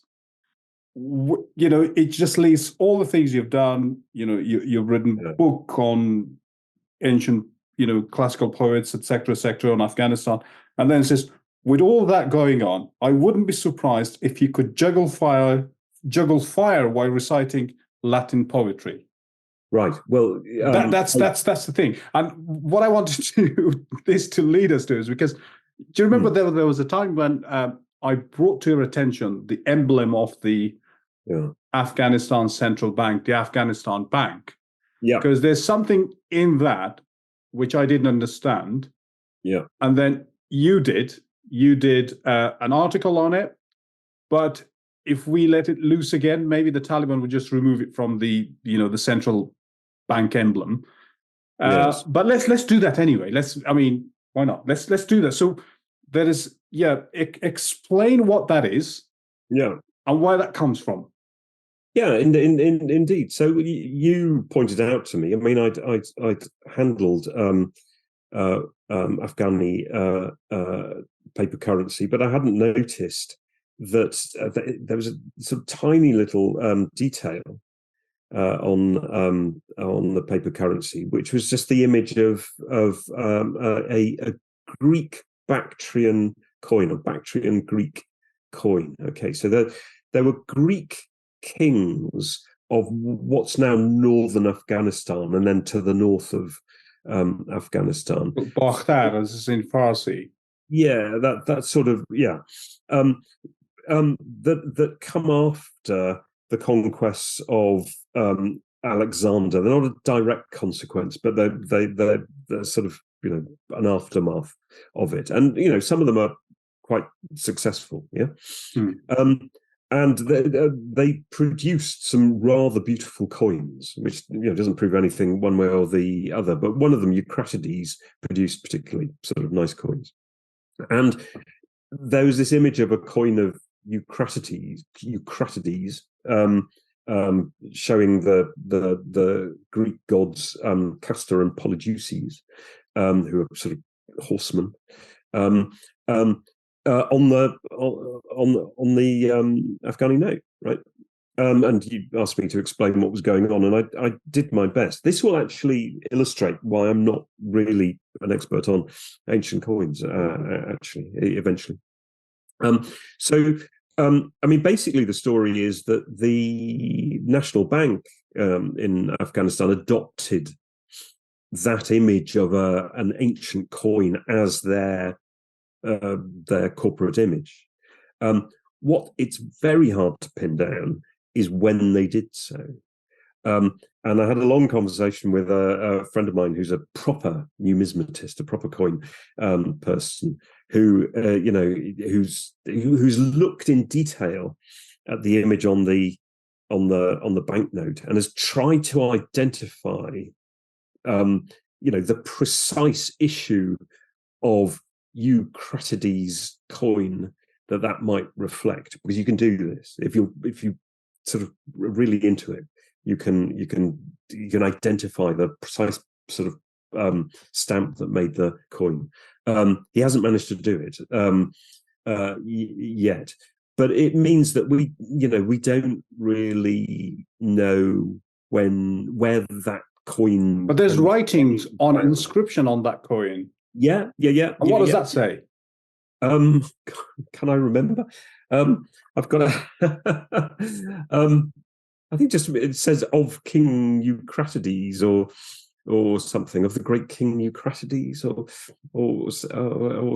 It just lists all the things you've done. You've written a book on ancient, classical poets, etc., on Afghanistan, and then it says, with all that going on, I wouldn't be surprised if you could juggle fire while reciting Latin poetry. Right. Well, that's the thing. And what I wanted to lead us to is because, do you remember there was a time when I brought to your attention the emblem of the Afghanistan Central Bank, the Afghanistan Bank? Yeah. Because there's something in that which I didn't understand. Yeah. And then you did an article on it, but if we let it loose again, maybe the Taliban would just remove it from the the central bank emblem. Yes. But let's do that anyway. Why not? Let's do that. So there is, explain what that is. Yeah. And where that comes from. Yeah, indeed. So you pointed out to me. I mean, I'd handled Afghani paper currency, but I hadn't noticed that there was a sort of tiny little detail on the paper currency, which was just the image of a Greek Bactrian coin, or Bactrian Greek coin. Okay, so there were Greek kings of what's now northern Afghanistan, and then to the north of Afghanistan. Bakhtar, as is in Farsi. Yeah, that sort of that come after the conquests of Alexander. They're not a direct consequence, but they're sort of an aftermath of it, and some of them are quite successful. Yeah. And they produced some rather beautiful coins, which doesn't prove anything one way or the other. But one of them, Eucratides, produced particularly sort of nice coins. And there was this image of a coin of Eucratides, showing the Greek gods Castor and Polydeuces, who are sort of horseman, um, um, on the Afghani note, right? And you asked me to explain what was going on, and I did my best. This will actually illustrate why I'm not really an expert on ancient coins, actually, eventually. Basically, the story is that the National Bank in Afghanistan adopted that image of an ancient coin as their corporate image. What it's very hard to pin down is when they did so. And I had a long conversation with a friend of mine who's a proper numismatist, a proper coin person, who who's looked in detail at the image on the banknote and has tried to identify, the precise issue of Eucratides coin that might reflect, because you can do this if you sort of really into it. You can identify the precise sort of stamp that made the coin. He hasn't managed to do it yet, but it means that we don't really know where that coin. But there's writings on inscription on that coin. Yeah. And what does that say? Can I remember? I've got a. I think just it says of King Eucratides or something, of the great King Eucratides or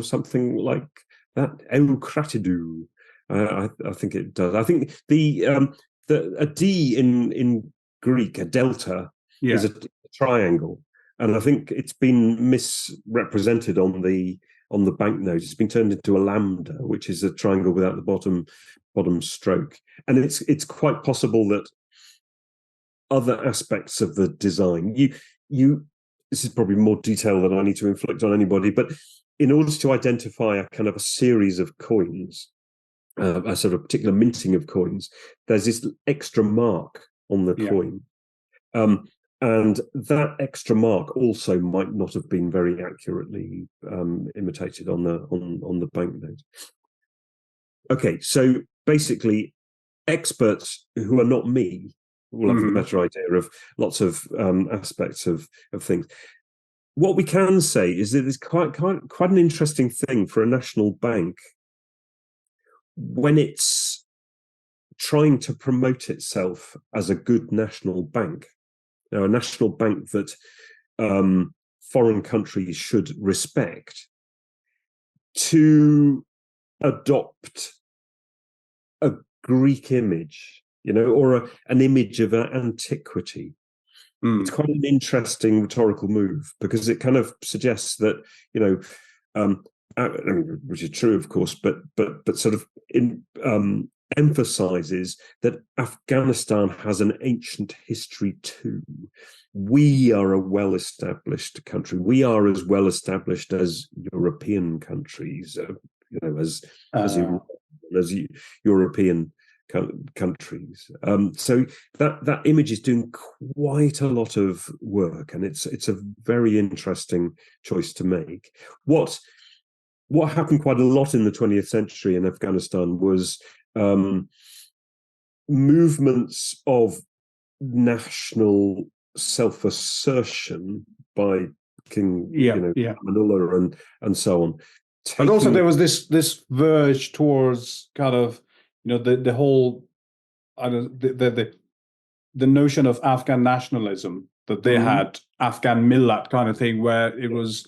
something like that. Eucratidu. I think it does. I think a D in Greek, a delta, is a triangle, and I think it's been misrepresented on the banknote. It's been turned into a lambda, which is a triangle without the bottom stroke, and it's quite possible that other aspects of the design, this is probably more detail than I need to inflict on anybody, but in order to identify a kind of a series of coins, a sort of particular minting of coins, there's this extra mark on the coin. And that extra mark also might not have been very accurately imitated on the banknote. Okay, so basically, experts who are not me will have a better idea of lots of aspects of things. What we can say is that it's quite an interesting thing for a national bank when it's trying to promote itself as a good national bank. Now, a national bank that foreign countries should respect, to adopt a Greek image, or an image of antiquity. It's quite an interesting rhetorical move, because it kind of suggests that, which is true, of course, but sort of emphasizes that Afghanistan has an ancient history too. We are a well-established country. We are as well-established as European countries, as European countries. So that image is doing quite a lot of work, and it's a very interesting choice to make. What happened quite a lot in the 20th century in Afghanistan was movements of national self-assertion by King Amanullah and so on. But also there was this verge towards kind of the whole the notion of Afghan nationalism that they had, Afghan millat kind of thing, where it was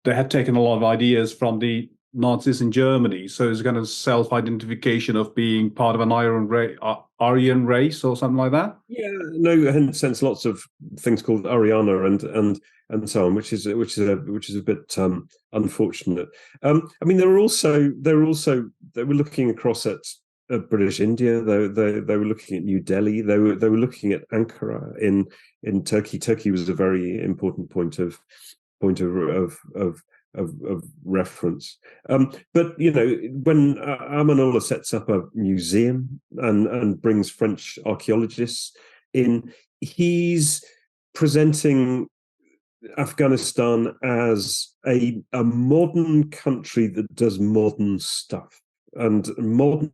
they had taken a lot of ideas from the Nazis in Germany, so it's kind of self-identification of being part of an Aryan race or something like that. Yeah, no, hence lots of things called Ariana and so on, which is a bit unfortunate. They were looking across at British India. They were looking at New Delhi. They were looking at Ankara in Turkey. Turkey was a very important point of reference. But when Amanullah sets up a museum and brings French archaeologists in, he's presenting Afghanistan as a modern country that does modern stuff, and modern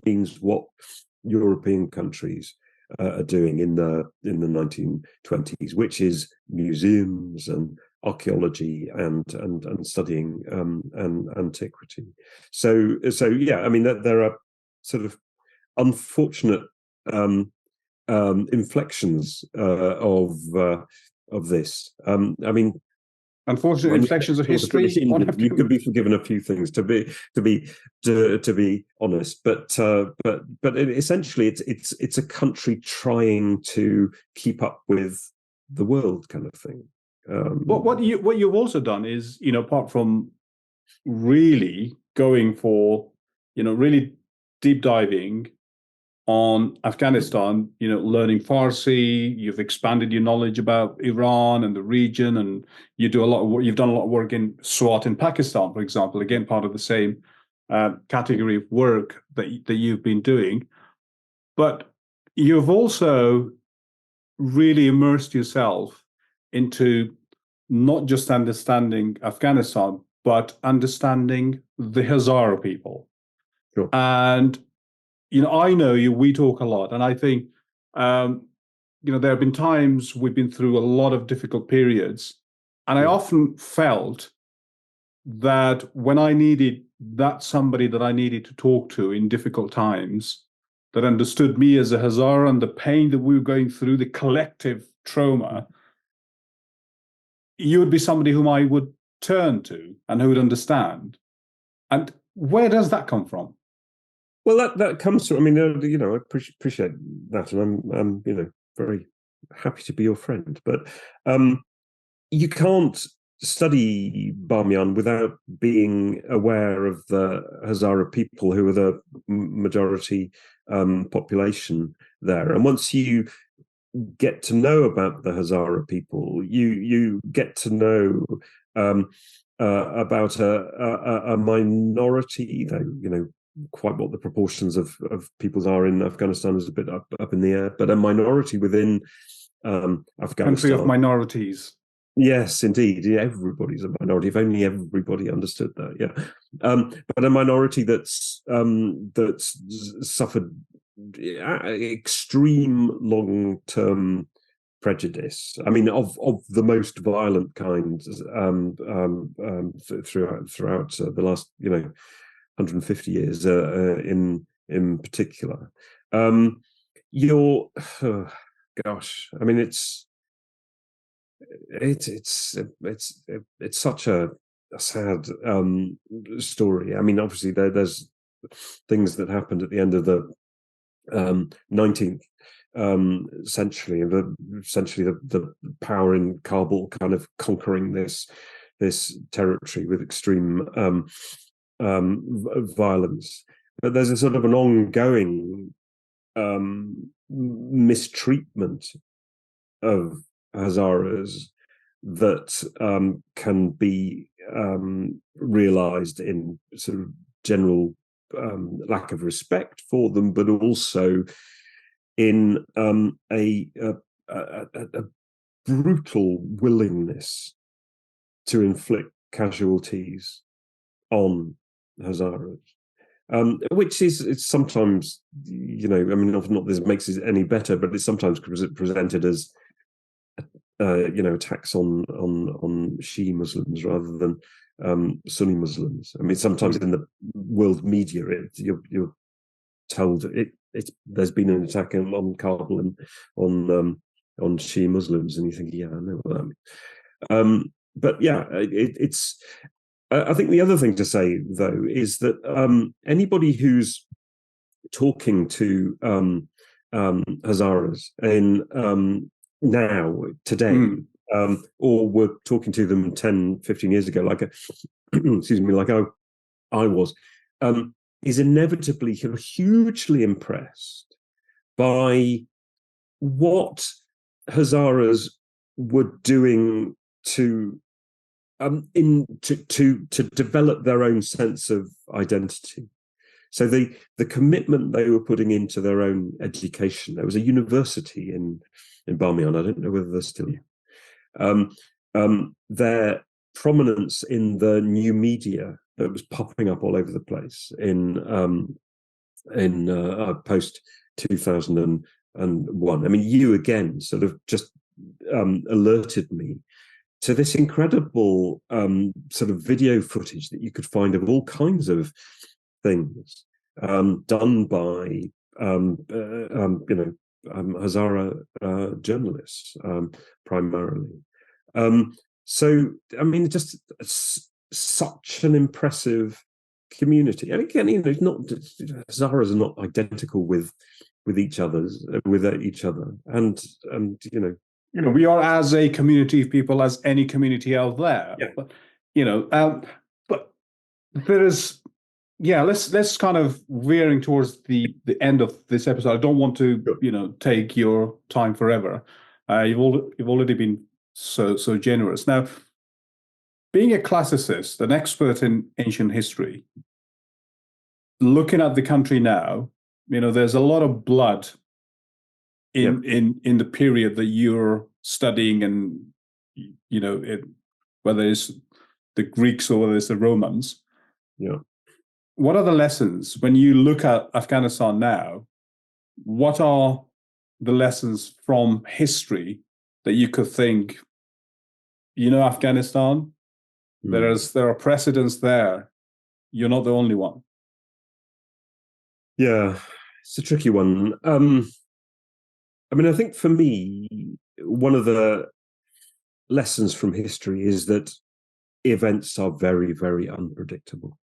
means what European countries are doing in the 1920s, which is museums and archaeology and studying antiquity. So yeah, I mean there are sort of unfortunate inflections of this. I mean, unfortunate inflections of history. England, you could be forgiven a few things, to be honest, but essentially, it's a country trying to keep up with the world, kind of thing. What you've also done is, apart from really going for, really deep diving on Afghanistan, learning Farsi, you've expanded your knowledge about Iran and the region, and you do a lot of work. You've done a lot of work in Swat in Pakistan, for example, again, part of the same category of work that you've been doing. But you've also really immersed yourself into not just understanding Afghanistan, but understanding the Hazara people. Sure. And I know you, we talk a lot, and I think, there have been times we've been through a lot of difficult periods, and I often felt that when I needed somebody that I needed to talk to in difficult times, that understood me as a Hazara and the pain that we were going through, the collective trauma, you would be somebody whom I would turn to and who would understand. And where does that come from? Well, that comes from, I mean, I appreciate that, and I'm very happy to be your friend. But you can't study Bamiyan without being aware of the Hazara people, who are the majority population there. And once you get to know about the Hazara people, you get to know about a minority, though quite what the proportions of peoples are in Afghanistan is a bit up in the air, but a minority within Afghanistan. Country of minorities. Yes, indeed. Yeah, everybody's a minority. If only everybody understood that. Yeah, but a minority that's suffered extreme long-term prejudice. I mean, of the most violent kind throughout the last 150 years in particular. Gosh, I mean, it's such a sad story. I mean, obviously there's things that happened at the end of the 19th century, and essentially the power in Kabul kind of conquering this territory with extreme violence. But there's a sort of an ongoing mistreatment of Hazaras that can be realized in sort of general lack of respect for them, but also in a brutal willingness to inflict casualties on Hazaras, which is, it's sometimes, I mean, not this makes it any better, but it's sometimes presented as attacks on Shia Muslims rather than Sunni Muslims. I mean, sometimes in the world media, you're told there's been an attack on Kabul and on Shia Muslims, and you think, yeah, I know what that means. But yeah, it's. I think the other thing to say, though, is that anybody who's talking to Hazaras in today, or were talking to them 10, 15 years ago, like I was, is inevitably hugely impressed by what Hazaras were doing to develop their own sense of identity. So the commitment they were putting into their own education. There was a university in Bamiyan. I don't know whether there's still. their prominence in the new media that was popping up all over the place in post 2001. I mean, you again sort of just alerted me to this incredible sort of video footage that you could find of all kinds of things done by Hazara journalists primarily. So, I mean, just such an impressive community. And again, it's not Hazaras are not identical with each other, and we are as a community of people as any community out there. Yeah. But but there is. Yeah, let's kind of veering towards the end of this episode. I don't want to, take your time forever. You've already been so generous. Now, being a classicist, an expert in ancient history, looking at the country now, there's a lot of blood in the period that you're studying, and whether it's the Greeks or whether it's the Romans. Yeah. What are the lessons when you look at Afghanistan now? What are the lessons from history that you could think, Afghanistan, there are precedents there. You're not the only one. Yeah, it's a tricky one. I mean, I think for me, one of the lessons from history is that events are very, very unpredictable,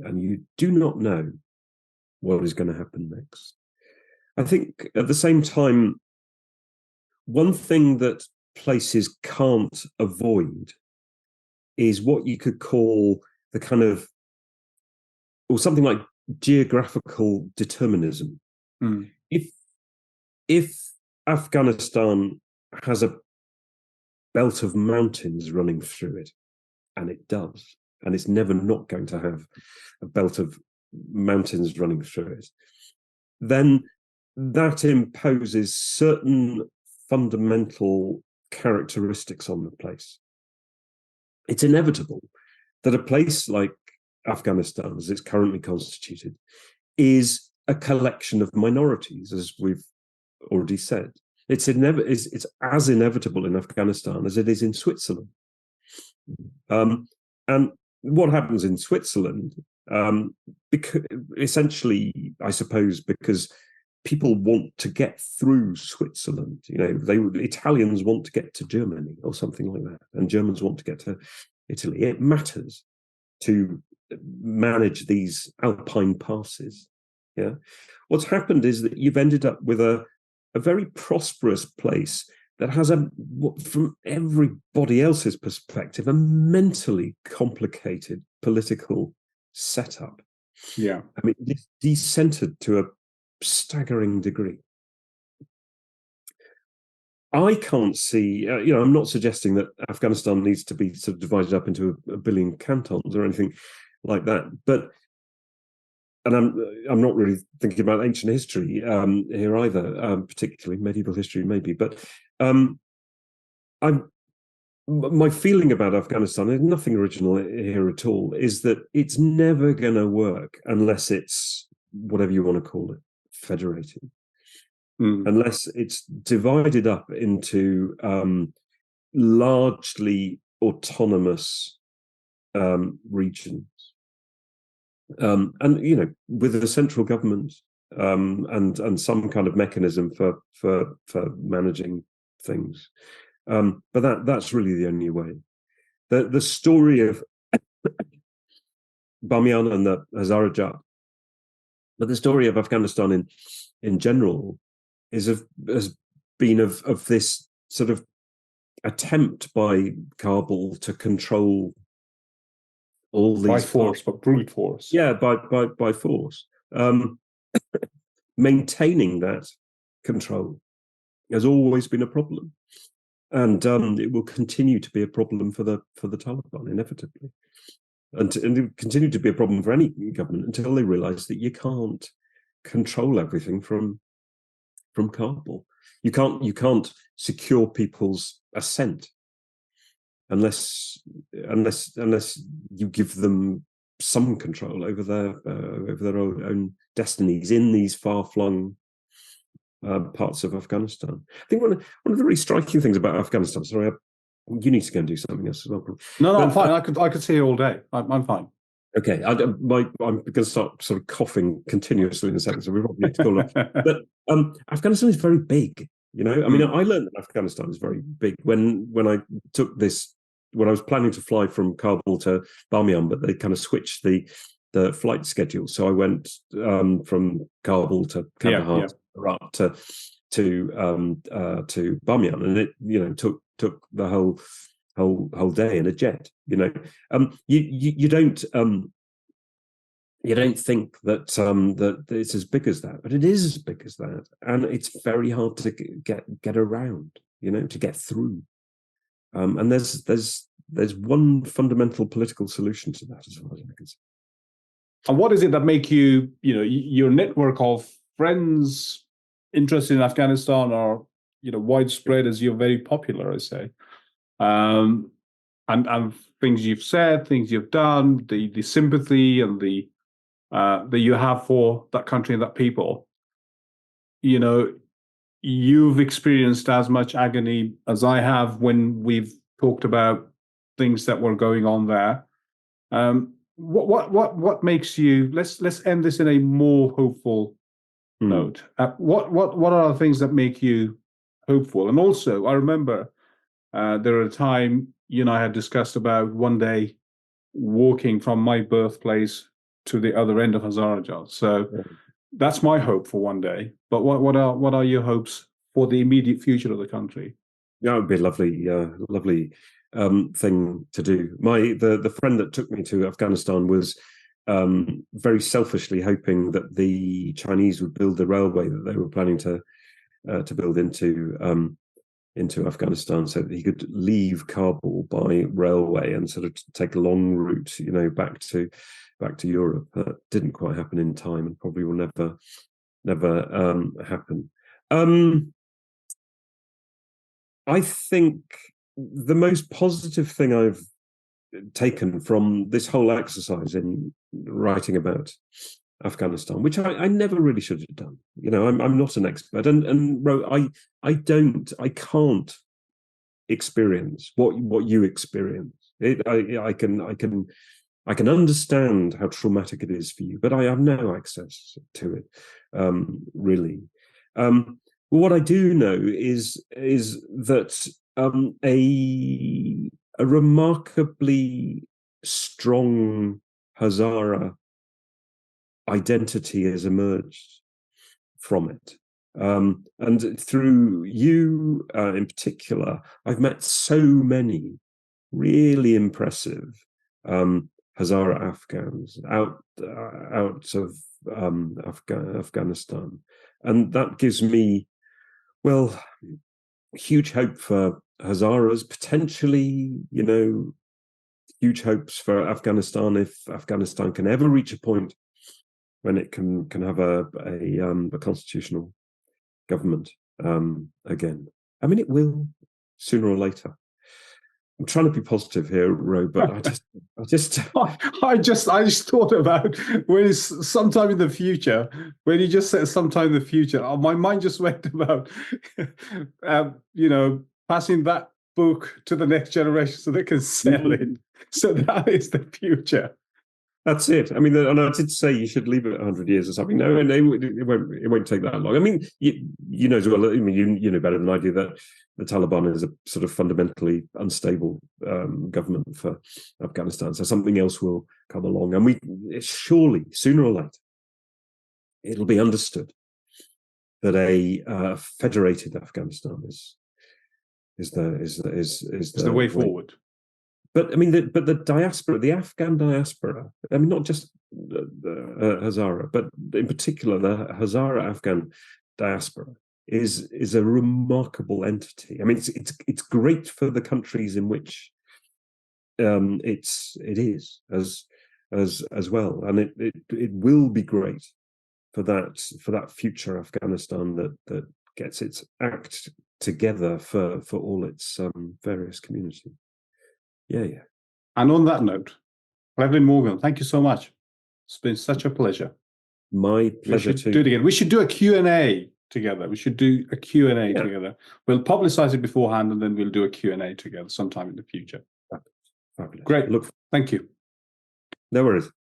and you do not know what is going to happen next. I think at the same time, one thing that places can't avoid is what you could call the kind of, or something like geographical determinism. If Afghanistan has a belt of mountains running through it, and it does, and it's never not going to have a belt of mountains running through it, then that imposes certain fundamental characteristics on the place. It's inevitable that a place like Afghanistan, as it's currently constituted, is a collection of minorities, as we've already said. It's as inevitable in Afghanistan as it is in Switzerland. And what happens in Switzerland, because essentially, I suppose, because people want to get through Switzerland. Italians want to get to Germany or something like that, and Germans want to get to Italy. It matters to manage these alpine passes. Yeah, what's happened is that you've ended up with a very prosperous place that has from everybody else's perspective, a mentally complicated political setup. Yeah, I mean, it's decentered to a staggering degree. I can't see, I'm not suggesting that Afghanistan needs to be sort of divided up into a billion cantons or anything like that, and I'm not really thinking about ancient history here either, particularly medieval history maybe, but my feeling about Afghanistan, there's nothing original here at all, is that it's never going to work unless it's, whatever you want to call it, federated. Unless it's divided up into largely autonomous regions. And with a central government and some kind of mechanism for managing things. But that's really the only way. The story of Bamiyan and the Hazarajat, but the story of Afghanistan in general has been of this sort of attempt by Kabul to control all these by force, but brute force. Yeah, by force. Maintaining that control has always been a problem, and it will continue to be a problem for the Taliban inevitably, and it will continue to be a problem for any government until they realise that you can't control everything from Kabul. You can't secure people's assent. unless you give them some control over their own destinies in these far-flung parts of Afghanistan. I think one of the really striking things about Afghanistan. Sorry, you need to go and do something else as well. No, I'm fine. I could see you all day. I'm fine. Okay, I'm going to start sort of coughing continuously in a second, so we probably need to call off. But Afghanistan is very big. I mean, I learned that Afghanistan is very big when I took this, when I was planning to fly from Kabul to Bamiyan, but they kind of switched the flight schedule. So I went from Kabul to Kandahar to Bamiyan, and it took the whole day in a jet. You don't think that that it's as big as that, but it is as big as that, and it's very hard to get around. To get through. And there's one fundamental political solution to that, as far as I can see. And what is it that make you, your network of friends interested in Afghanistan are, widespread, as you're very popular, I say, and things you've said, things you've done, the sympathy and the that you have for that country and that people. You've experienced as much agony as I have when we've talked about things that were going on there. What makes you? Let's end this in a more hopeful note. What are the things that make you hopeful? And also, I remember there was a time you and I had discussed about one day walking from my birthplace to the other end of Hazarajat. So that's my hope for one day. But what are your hopes for the immediate future of the country? That would be a lovely thing to do. The friend that took me to Afghanistan was very selfishly hoping that the Chinese would build the railway that they were planning to build into Afghanistan, so that he could leave Kabul by railway and sort of take a long route, back to Europe. That didn't quite happen in time, and probably will never happen. I think the most positive thing I've taken from this whole exercise in writing about Afghanistan, which I never really should have done. I'm not an expert, and I can't experience what you experience. I can understand how traumatic it is for you, but I have no access to it, really. What I do know is that a remarkably strong Hazara identity has emerged from it. And through you in particular, I've met so many really impressive Hazara Afghans out of Afghanistan. And that gives me, huge hope for Hazaras, potentially, huge hopes for Afghanistan if Afghanistan can ever reach a point when it can have a constitutional government again. I mean, it will sooner or later. I'm trying to be positive here, Ro, but I just thought about when it's sometime in the future. When you just said sometime in the future, my mind just went about, passing that book to the next generation so they can sell it. So that is the future. That's it. I mean, and I did say you should leave it 100 years or something. No, and it won't take that long. I mean, you know as well. I mean, you know better than I do that the Taliban is a sort of fundamentally unstable government for Afghanistan. So something else will come along, and surely sooner or later it'll be understood that a federated Afghanistan is the way forward. But I mean, the diaspora, the Afghan diaspora, I mean, not just the Hazara, but in particular the Hazara Afghan diaspora is a remarkable entity. I mean, it's great for the countries in which it is as well, and it will be great for that future Afghanistan that gets its act together for all its various communities. Yeah. And on that note, Llewelyn Morgan, thank you so much. It's been such a pleasure. My pleasure We should do it again. We should do a Q&A together. We should do a Q&A together. We'll publicize it beforehand, and then we'll do a Q&A together sometime in the future. Fabulous. Great. Look, thank you. No worries.